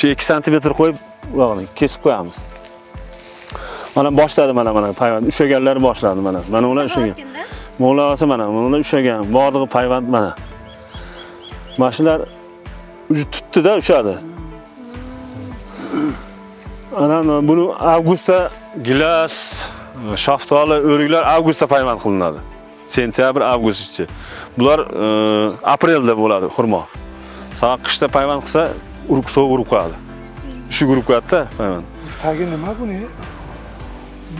Shu 2 sm qo'yib, bog'ni kesib qo'yamiz. Mana boshladi mana payvand ushaganlar boshladi mana. Mana ular ushagan. Mo'lasi mana ular ushagan. Bordog'i payvand mana. Mashinalar uji tutdi-da, ushadi. Ana buni avgustda gilas, shaftoli, o'riklar avgustda payvand qilinadi. Sentyabr, avgustgacha. Bular aprelda bo'ladi xurmo. Saq qishda payvand qilsa, so'g' urib qo'yadi. Shu urib qo'yadi-da payvand. Tagi nima buni?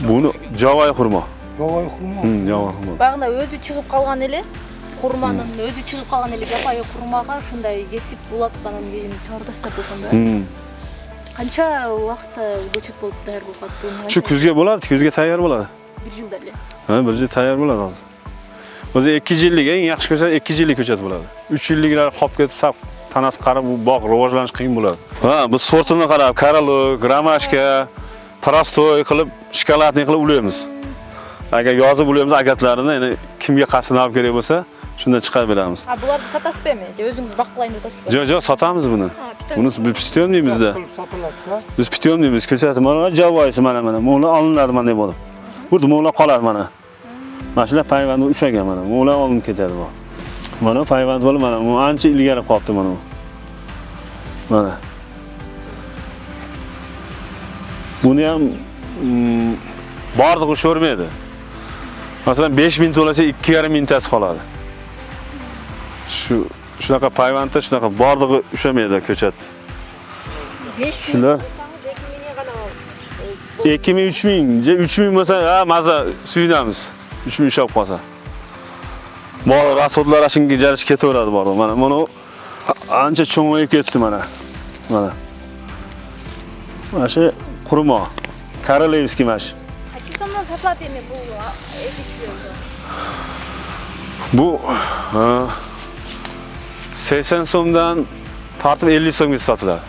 Buni javoy xurmo. Javoy xurmo. Javoy xurmo. Bag'na o'zi chiqib qolgan ele, xurmaning o'zi chiqib qolgan ele javoy xurmoga shunday kesib bulatgandan keyin chordasta bo'lganda. Qancha vaqtda ko'chat bo'lib tayyor bo'ladi buni? Shu kuzga bo'ladi, kuzga tayyor bo'ladi. 1 yilda ele. Ha, 1 yil tayyor bo'ladi hozir. O'zi 2 yillik, eng yaxshi ko'chat 2 yillik ko'chat bo'ladi. 3 yilliklar qolib ketib, sap tanasi qarab, bu bog' rivojlanish qiyin bo'ladi. Ha, biz sortini qarab, karalok, gramashka, prostoy qilib, shokoladni qilib ulaymiz. Agar yozib ulaymiz agatlarini, ya'ni kimga qasdini olib kerak bo'lsa, shunda chiqarib beramiz. Ha, bularni sotasizmi? O'zingiz baqlayni sotasizmi? Yo'q, sotamiz buni. Buni biz pityom deymizda. Biz pityom deymiz. Ko'chasi mana javoyisi mana. Mo'la olinadi mana deb bo'lib. Burada mo'la qoladi mana. Mana shular payvandni ushagan mana. Mo'la olinib ketadi bu. Mana payvand bo'lib mana bu ancha ilgari qolibdi mana bu. Mana. Buni ham bordog'i sho'rmaydi. Masalan 5000 to'lasa 2,5 mingtasi qoladi. Shunaqa payvandda shunaqa bordog'i ushamaydi ko'chat. 5000 2000 3000, 3000 bo'lsa, ha, maza suyunamiz. 3000 ushab qolsa. Bor rasodlar shunga jarish ketaveradi bor. Mana buni ancha cho'ng'ayib ketdi mana. Mana. Mana shu qurmo. Korolevskiy mash. Qancha so'mdan sotiladi bu eksperimentda? Bu 80 so'mdan tortib 50 so'mga sotiladi.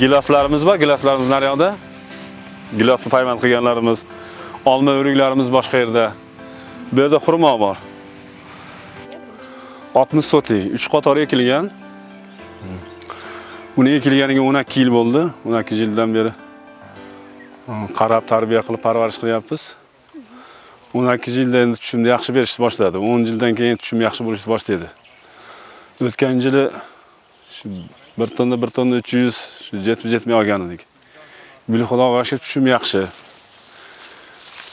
Giloslarimiz bor, giloslarimiz naryoqda. Gilosni payvand qilganlarimiz, olma o'riklarimiz boshqa yerda. Bu yerda xurmo bor. 60 sotik, 3 qator ekilgan. Uni ekilganiga 12 yil bo'ldi. 12 yildan beri qarab tarbiya qilib parvarish qilyapmiz. 12 yilda endi tushumni yaxshi berishni boshladi. 10 yildan keyin tushum yaxshi bo'lishni boshlaydi. O'tgan yili 1 tonna 300, 70 olgan edik. Bil xudoga shukr tushum yaxshi.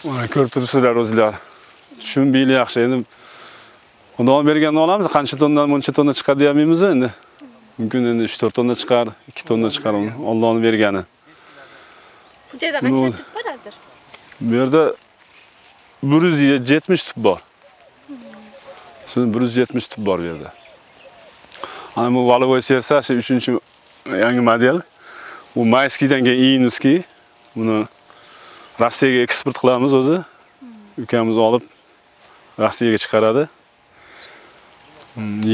Mana ko'rib turibsizlar o'zingizlar. Tushum bili yaxshi. Endi Xudo berganini olamiz. Qancha tonna, muncha tonna chiqadi deyamiz endi. Mumkin endi 3-4 tonna chiqar, 2 tonna chiqar. Allohning bergani. Bu yerda qancha tub bor hozir? Bu yerda 170 tub bor. Siz 170 tub bor bu yerda. Ana bu Valovoy sersa 3-yangi model. Bu Mayskiydan keyin Inuskiy. Buni Rossiyaga eksport qilamiz o'zi. Ukamiz olib Rossiyaga chiqaradi.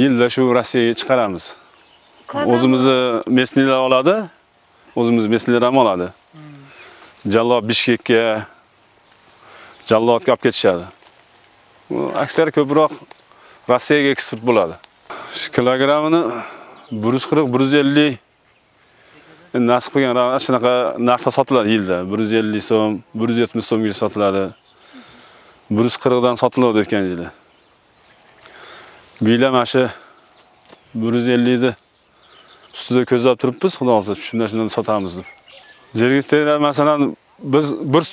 Yilda shu Rossiyaga chiqaramiz. O'zimizni mesnilar oladi. O'zimiz mesnilar ham oladi. Jallod Bishkekka, Jallodga olib ketishadi. Bu aksar ko'proq Rossiyaga eksport bo'ladi. Kilogrammini 140-150 nasib qilgan shunaqa narxda sotiladi yilda. 150 so'm, 170 so'mga sotiladi. 140 dan sotiladi o'tgan yili. Biyla mana shu 150 ni ustida ko'zlab turibmiz, xudo xolasa tushumdan shundan sotamiz deb. Zergitlar masalan biz bir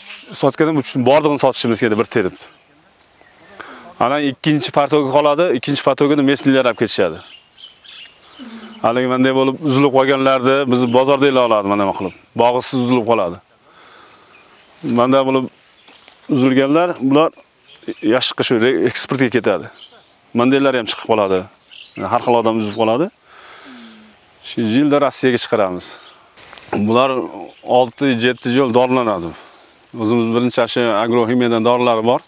sotgandan uchun bordog'ini sotishimiz kerak bir terib. Ana ikkinchi partoga qoladi, ikkinchi partoga mesnilar olib ketishadi. Haligi menday bo'lib uzilib qolganlarni biz bozorda ila oladi mana nima qilib. Bog'isiz uzilib qoladi. Menda bo'lib uzilganlar bular yashiqqa shu eksportga ketadi. Mandaylar ham chiqib qoladi. Har xil odam uzib qoladi. Shu yilda Rossiyaga chiqaramiz. Bular 6-7 yil dorilanadi. O'zimiz birinchi shu agroximiyadan dorilar bor.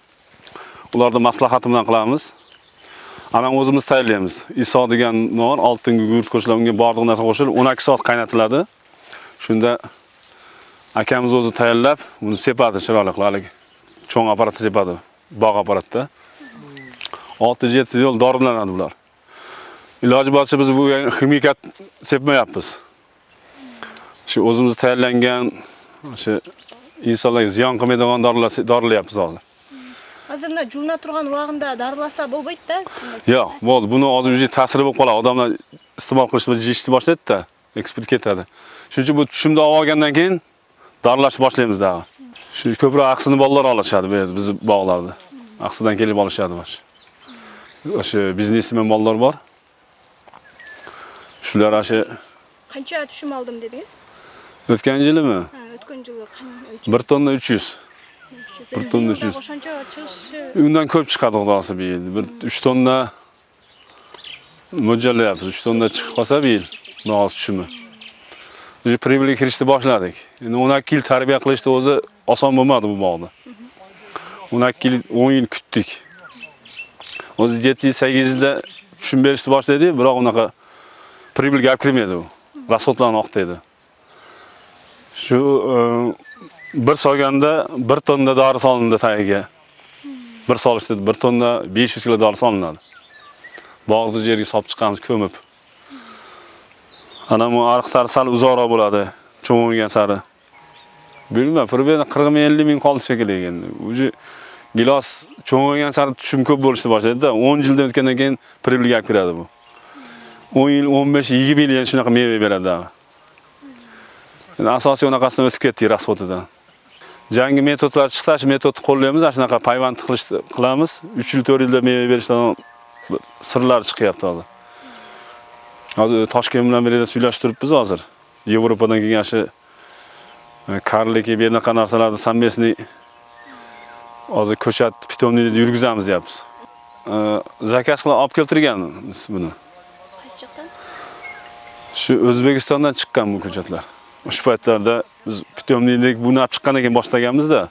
Ularni maslahati bilan qilamiz. Ana o'zimiz tayyorlaymiz. Iso degan nor, oltin gugurt qo'shilib, unga bordog' narsa qo'shilib 12 soat qaynatiladi. Shunda akamiz o'zi tayyorlab, uni sepadi chiroyli qilib, cho'ng apparatda sepadi, bog' apparatda. 6-7 yil dorilanadi bular. Iloji boricha biz bu ximikat sepmayapmiz. Shu o'zimiz tayyorlangan o'sha insonlarga ziyon qilmaydigan dorilayapmiz hozir. Hozirda juvna turgan vaqtida darilasa bo'lmaydi-da. Yo'q, bo'ldi. Buni hozir o'zi ta'siri bo'lib qoladi. Odamlar iste'mol qilishni yeyishni boshlaydi-da, eksport ketadi. Shuning uchun bu tushumda olgandan keyin darilashni boshlaymiz daha. Shu ko'proq aqsini bolalar olishadi bu yerda, biz bog'larda. Aqsidan kelib olishadi mana. O'sha biznesmen bolalar bor. Shular o'sha qancha tushum oldim dedingiz? O'tgan yilimi? Ha, o'tgan yili qancha? 1 tonna 300. 1 tonna 300. O'shancha chiqishi. Undan ko'p chiqadi xudosi bu yil. 3 tonna mo'ljallayapmiz. 3 tonna chiqib qolsa bu yil bog'oz tushumi. Biz privilga kirishni boshladik. Endi 12 yil tarbiya qilishni o'zi oson bo'lmadi bu bog'da. 12 yil, 10 yil kutdik. O'zi 7-8 yilda tushum berishni boshladik, biroq unaqa pribil gap kirmaydi u. Rasxodlarni oqtaydi. Shu bir solganda 1 tonna dori solindi tagiga. Bir solishda 1 tonna 500 kilo dori solinadi. Bog'ni yerga solib chiqamiz ko'mib. Ana bu ariqlar sal uzoqroq bo'ladi, cho'ng'igan sari. Bilmayman, pribil 40-50 ming qoldi shekilli endi. Uji gilos cho'ng'igan sari tushum ko'p bo'lishni boshlaydi-da. 10 yildan o'tgandan keyin pribil gap kiradi bu. 10 yil, 15-20 yil yana shunaqa meva beradi. Endi asosiy unaqasidan o'tib ketdik rasxotidan. Yangi metodlar chiqdi, shu metodni qo'llaymiz, shunaqa payvand qilamiz. 3 yil, 4 yilda meva berishdan sirlar chiqyapti hozir. Hozir Toshkent bilan birga suylashtiribmiz hozir. Yevropadan kelgan shu karliki bu yerda qanaqa narsalarni sammesini hozir ko'chat pitomnikda yurgizamiz deyapmiz. Zakaz qilib olib keltirganmiz buni. Qaysi yoqdan? Shu O'zbekistondan chiqqan bu ko'chatlar. O'sha paytlarda biz pitomnikdek buni olib chiqqandan keyin boshlaganmiz-da.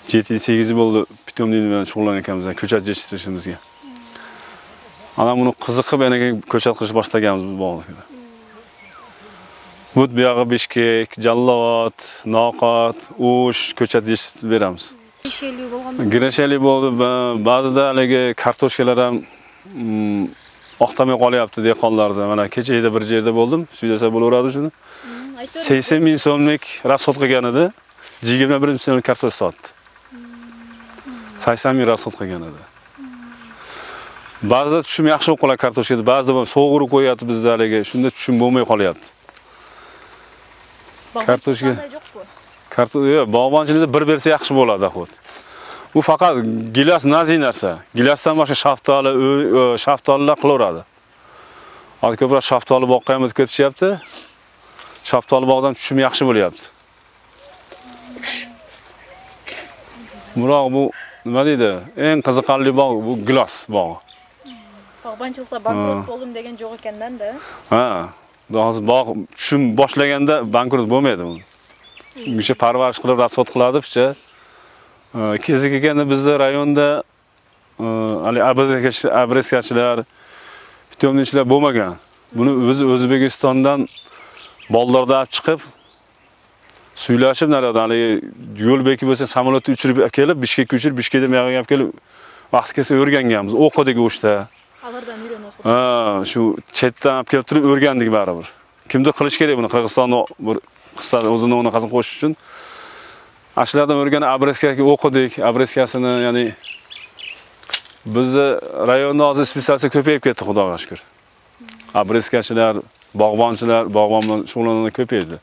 7-8 yil bo'ldi pitomnik bilan shug'ullanayotganmiz, ko'chat yetishtirishimizga. Ana buni qiziqib yana ko'chat qilish boshlaganmiz bu bog'da. Bu buyog'i Bishkek, Jallot, Noqot, O'sh ko'chat yetishtirib beramiz. Gresheli bo'lganda. Gresheli bo'ldi, ba'zida haligi kartoshkalar ham oqtamay qolyapti dehqonlarda. Mana kechada bir yerda bo'ldim, suylasa bo'laveradi shuni. 80 ming so'mlik rasxod qilgan edi, 21 ming so'mlik kartoshka sotdi. 80 ming rasxod qilgan edi. Ba'zida tushum yaxshi bo'lib qoladi kartoshkada, ba'zida so'g'irib qo'yapti bizda haligi, shunda tushum bo'lmay qolyapti. Kartoshka. Kartoshka, bog'bonchilikda bir bersa yaxshi bo'ladi axir. Bu faqat gilos nazik narsa. Gilosdan boshqa shaftolilar qilaveradi. Hozir ko'proq shaftoli boqqa ham o'tib ketishyapti. Shaftoli bog'dan tushum yaxshi bo'lyapti. Biroq bu nima deydi? Eng qiziqarli bog' bu gilos bog'i. Bog'bonchilikda bankrot bo'ldim degan yo'q ekanda. Ha, hozir bog' tushum boshlaganda bankrot bo'lmaydi bu. O'sha parvarish qilib rasxod qiladi picha. Kezi kelganda bizda rayonda hali abreskachilar, pitomnikchilar bo'lmagan. Buni biz O'zbekistondan bolalarda olib chiqib suylashib narada hali yo'l beki bo'lsa samolyotni uchirib kelib, Bishkekka uchirib, Bishkekdan bu yoqqa kelib vaqt kelsa o'rganganmiz. O'qidik o'shda. Xabardan o'rganib. Ha, shu chetdan olib kelib turib o'rgandik baribir. Kimdir qilish kerak buni Qirg'izistonda bir qissa o'zini unaqasini qo'shish uchun. Ashlardan o'rganib abreskaga o'qidik. Abreskasini, ya'ni bizni rayonda hozir spetsialistlar ko'payib ketdi, Xudoga shukr. Abreskachilar, bog'bonchilar, bog'bon bilan shug'ullanuvchilar ko'paydi.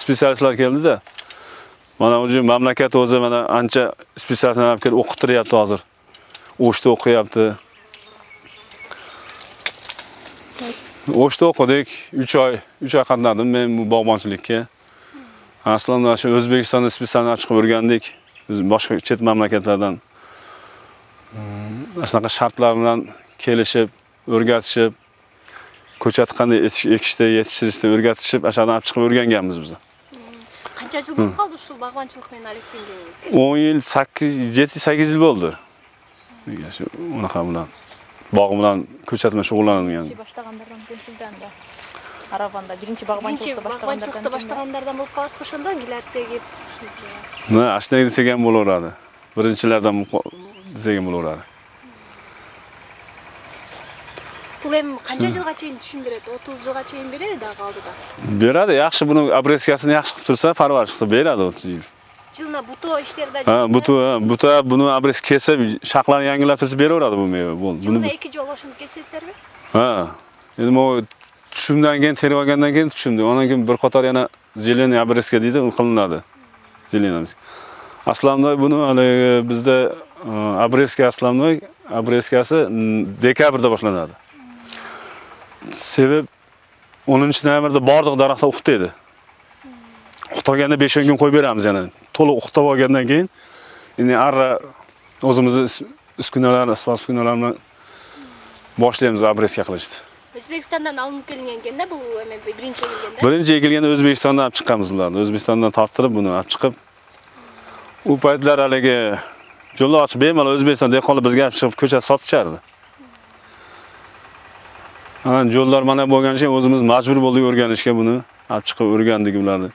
Spetsialistlar keldi-da. Mana o'zi mamlakat o'zi mana ancha spetsialistlar olib kelib o'qitiryapti hozir. O'shda o'qiyapti. O'shda o'qidik, 3 oy qatnadim men bu bog'bonchilikka. Aslında shu O'zbekistonda spetsialistlar chiqib o'rgandik. Boshqa chet mamlakatlardan shunaqa shartlar bilan kelishib, o'rgatishib, ko'chat qanday ekishda, yetishtirishda o'rgatishib, ashyoqdan olib chiqib o'rganganmiz biz. Qancha yil bo'lib qoldi shu bog'bonchilik bilan alektingizga? 10 yil, 7-8 yil bo'ldi. Shu unaqa bilan bog' bilan ko'chat bilan shug'ullangan. Boshlaganlardan shundanda. Aravanda birinchi bog'bonchilikda boshlaganlardan bo'lib qolsa o'shanda gilarsiga Ne, ashnaga desak ham bo'laveradi. Birinchilardan desak ham bo'laveradi. Бул эми канча жылга чейин түшүм берет? 30 жылга чейин береби дагы алдыда? Beradi, yaxshi buni обрезкасын yaxshi qilib tursa, parvarish qilsa beradi 30 yil. Жылына буто иштерде Buta buni обрез kesib, shaqlarni yangilab tursa beraveradi bu meva. Жылына 2 жолу ошентип кесесиздерби? Ha. Endi o tushumdan keyin terib olgandan keyin tushumdi. Ondan keyin bir qator yana zelený обрезка deydi, u qilinadi. Zelenamiz. Aslamda buni hali bizda обрезка aslamda обрезкасы dekabrda boshlanadi. Sebep 10-noyabrda barliq daraxtlar uqtaydi. Uqtaganda 5 kun qo'yib beramiz yana. To'liq uqtab olgandan keyin endi arra o'zimizni uskunalar, asfalt uskunalar bilan boshlaymiz обрезка qilishni. O'zbekistondan alınıp kelingan ekenda bu eме birinchi kelganda. Birinchi kelganda O'zbekistondan olib chiqqanmiz ularni. O'zbekistondan torttirib buni olib chiqib u paytlar haligi yo'lni ochib bemalol O'zbekiston dehqonlar bizga olib chiqib ko'chada sotishardi. Yo'llar mana bo'lgan uchun o'zimiz majbur bo'ldik o'rganishga buni olib chiqib o'rgandik ularni.